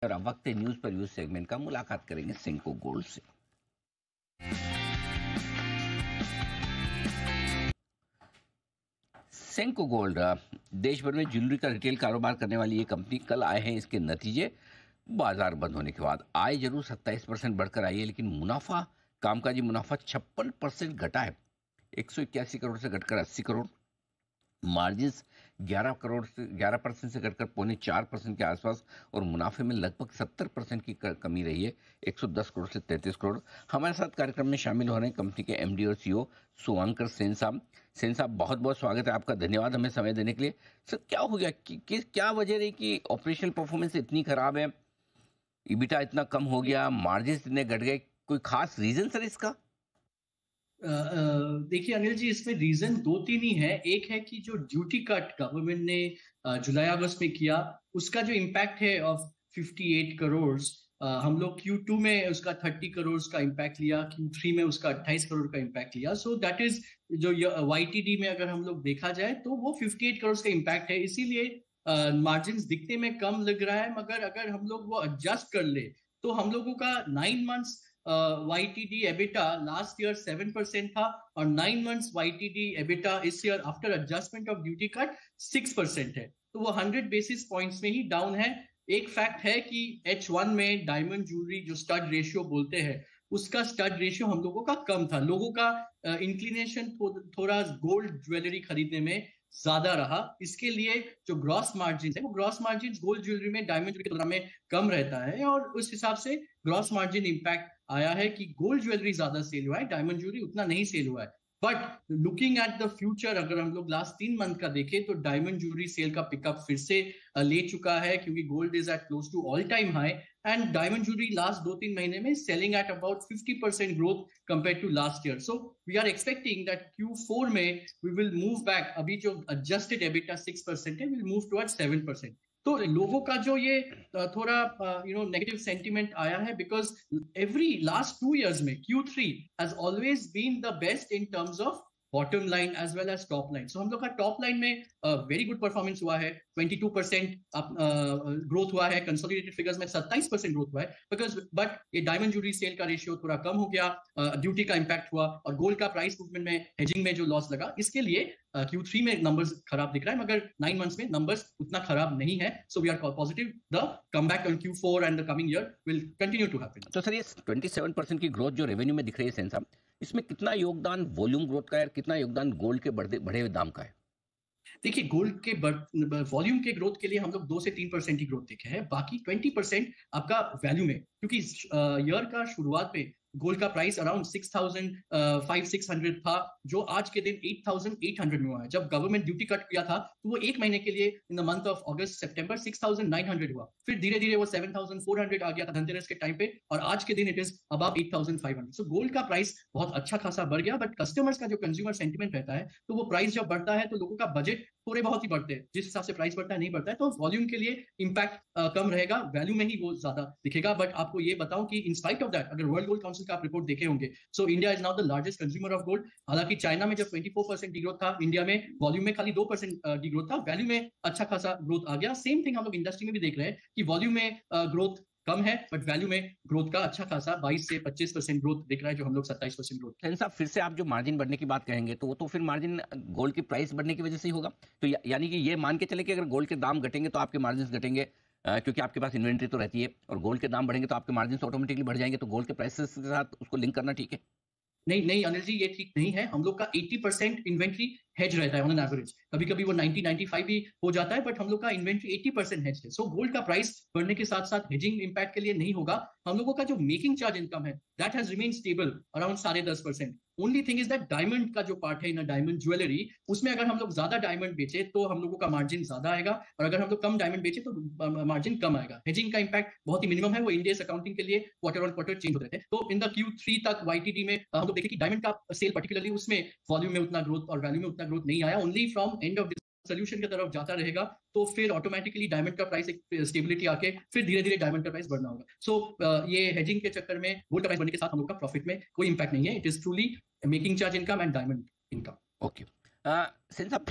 और अब वक्त है न्यूज पर यूज सेगमेंट का। मुलाकात करेंगे सेंको गोल्ड से। सेंको गोल्ड देश भर में ज्वेलरी का रिटेल कारोबार करने वाली ये कंपनी। कल आए हैं इसके नतीजे। बाजार बंद होने के बाद आय जरूर 27% बढ़कर आई है, लेकिन मुनाफा, कामकाजी मुनाफा 56% घटा है। 181 करोड़ से घटकर 80 करोड़। मार्जिन्स 11% से घटकर 3.25% के आसपास, और मुनाफे में लगभग 70% की कमी रही है, 110 करोड़ से 33 करोड़। हमारे साथ कार्यक्रम में शामिल हो रहे हैं कंपनी के एमडी और सीईओ सुवांकर सेन साहब। सेन साहब, बहुत बहुत स्वागत है आपका। धन्यवाद हमें समय देने के लिए। सर, क्या हो गया क्या वजह रही कि ऑपरेशनल परफॉर्मेंस इतनी खराब है, ईबिटा इतना कम हो गया, मार्जिन्स इतने घट गए? कोई खास रीजन सर इसका? देखिए अनिल जी, इसमें रीजन दो तीन ही है। एक है कि जो ड्यूटी कट गवर्नमेंट ने जुलाई अगस्त में किया, उसका जो इम्पैक्ट है ऑफ 58 करोड़। हम लोग Q2 में उसका 30 करोड़ का इम्पैक्ट लिया, Q3 में उसका 28 करोड़ का इम्पैक्ट लिया। सो दैट इज जो YTD में अगर हम लोग देखा जाए तो वो 58 करोड़ का इम्पैक्ट है। इसीलिए मार्जिन दिखने में कम लग रहा है, मगर अगर हम लोग वो एडजस्ट कर ले तो हम लोगों का 9 months YTD EBITDA last year 7% था, और 9 मंथ्स YTD EBITDA इस year after adjustment of duty cut 6% है। तो वो 100 बेसिस पॉइंट्स में ही डाउन है। एक फैक्ट है कि H1 में डायमंड ज्वेलरी जो स्टड रेशियो बोलते हैं, उसका स्टड रेशियो हम लोगों का कम था। लोगों का इंक्लिनेशन थोड़ा गोल्ड ज्वेलरी खरीदने में ज्यादा रहा। इसके लिए जो ग्रॉस मार्जिन है, वो ग्रॉस मार्जिन गोल्ड ज्वेलरी में डायमंड ज्वेलरी की तुलना में कम रहता है, और उस हिसाब से ग्रॉस मार्जिन इंपैक्ट आया है कि गोल्ड ज्वेलरी ज्यादा सेल हुआ है, डायमंड ज्वेलरी उतना नहीं सेल हुआ है। But looking at the future, अगर हम लोग लास्ट 3 मंथ का देखें तो डायमंड ज्वेलरी सेल का पिकअप फिर से ले चुका है, क्योंकि gold is at close to all time high. And diamond jewellery last 2-3 महीने में selling at about 50% growth compare to last year. So we are expecting that Q4 में वी विल मूव बैक। अभी जो एडजस्टेड एबिटा 6% है, will move toward 7%। तो लोगों का जो ये थोड़ा नेगेटिव सेंटिमेंट आया है, बिकॉज एवरी लास्ट 2 years में Q3 has always been the best in terms of bottom line as well as top line. So हम लोग का टॉप लाइन में वेरी गुड परफॉर्मेंस हुआ है। 22% ग्रोथ हुआ है, कंसोलिडेटेड फिगर्स में 27% ग्रोथ हुआ है। बिकॉज बट ये डायमंड ज्वेलरी सेल का रेशियो थोड़ा कम हो गया, ड्यूटी का इंपैक्ट हुआ, और गोल्ड का प्राइस मूवमेंट में हेजिंग में जो लॉस लगा, इसके लिए Q3 में नंबर्स खराब दिख रहा है, मगर 9 मंथ्स में नंबर्स उतना खराब नहीं है। So we are positive the comeback on Q4 and the coming year will continue to happen. तो सर, ये 27% की ग्रोथ जो रेवेन्यू में दिख रही है सेन साहब, इसमें कितना योगदान वॉल्यूम ग्रोथ का है और कितना योगदान गोल्ड के बढ़े हुए दाम का है? देखिए, गोल्ड के वॉल्यूम के ग्रोथ के लिए हम लोग 2 से 3% की ग्रोथ देखे हैं। बाकी 20% आपका वैल्यू में, क्योंकि ईयर का शुरुआत में गोल्ड का प्राइस अराउंड 6,500-600 था, जो आज के दिन 8,800 में हुआ है। जब गवर्नमेंट ड्यूटी कट किया था तो वो एक महीने के लिए in the month of August September 6,900 हुआ, फिर धीरे धीरे वो 7,400 आ गया था धनतेरस के टाइम पे, और आज के दिन it is above 8,500। So gold का प्राइस बहुत अच्छा खासा बढ़ गया। बट कस्टमर्स का जो कंज्यूमर सेंटिमेंट रहता है, तो वो प्राइस जब बढ़ता है तो लोगों का बजट थोड़े बहुत ही बढ़ते हैं। जिस हिसाब से प्राइस बढ़ता है नहीं बढ़ता है, तो वॉल्यूम के लिए इंपैक्ट कम रहेगा, वैल्यू में ही वो ज्यादा दिखेगा। बट आपको ये बताऊं कि इन स्पाइट ऑफ दैट, अगर वर्ल्ड गोल्ड काउंसिल का आप रिपोर्ट देखे होंगे, so India is now the largest consumer of gold. हालांकि चाइना में जब 24% डिग्रोथ था, इंडिया में वॉल्यूम में खाली 2% डिग्रोथ था, वैल्यू में अच्छा खासा ग्रोथ आ गया। सेम थिंग हम लोग इंडस्ट्री में भी देख रहे हैं कि वॉल्यूम में ग्रोथ कम है, बट वैल्यू में ग्रोथ का अच्छा खासा 22 से 25% ग्रोथ दिख रहा है, जो हम लोग 27% ग्रोथ। सेन साहब, फिर से आप जो मार्जिन बढ़ने की बात कहेंगे तो वो तो फिर मार्जिन गोल्ड की प्राइस बढ़ने की वजह से ही होगा। तो यानी कि ये मान के चले कि अगर गोल्ड के दाम घटेंगे तो आपके मार्जिन घटेंगे, क्योंकि आपके पास इन्वेंट्री तो रहती है, और गोल्ड के दाम बढ़ेंगे तो आपके मार्जिन ऑटोमेटिकली बढ़ जाएंगे, तो गोल्ड के प्राइसेस के साथ उसको लिंक करना ठीक है? नहीं नहीं अनिल जी, ये ठीक नहीं है। हम लोग का 80% इन्वेंट्री हेज रहता है ऑन एन एवरेज। कभी कभी वो 90-95 भी हो जाता है, बट हम लोग का इन्वेंट्री 80% हेज है। सो गोल्ड का प्राइस बढ़ने के साथ साथ हेजिंग इंपैक्ट के लिए नहीं होगा। हम लोगों का जो मेकिंग चार्ज इनकम है, that has remain stable around 10.5%। Only thing is that diamond का जो पार्ट है इन डायमंड ज्वेलरी, उसमें अगर हम लोग ज्यादा डायमंड बेचे तो हम लोगों का मार्जिन ज्यादा आएगा, और अगर हम लोग कम डायमंड बेचे तो मार्जिन कम आएगा। हेजिंग का इंपैक्ट बहुत ही मिनिमम है, वो इंडियस अकाउंटिंग के लिए क्वार्टर ऑन क्वार्टर चेंज होते थे। तो इन द Q3 तक YTD में हम लोग देखे कि डायमंड का सेल पर्टिकुलरली, उसमें वॉल्यूम में उतना ग्रोथ और वैल्यू में उतना ग्रोथ नहीं आया। Only from end of solution की तरफ जाता रहेगा, तो फिर ऑटोमेटिकली डायमंड का प्राइस एक स्टेबिलिटी आके फिर धीरे धीरे डायमंड का प्राइस बढ़ना होगा। सो ये हेजिंग के चक्कर में गोल्ड का प्राइस बढ़ने के साथ हम लोग का प्रॉफिट में कोई इंपैक्ट नहीं है। It is truly making charge income and diamond income. Okay. Sen साहब,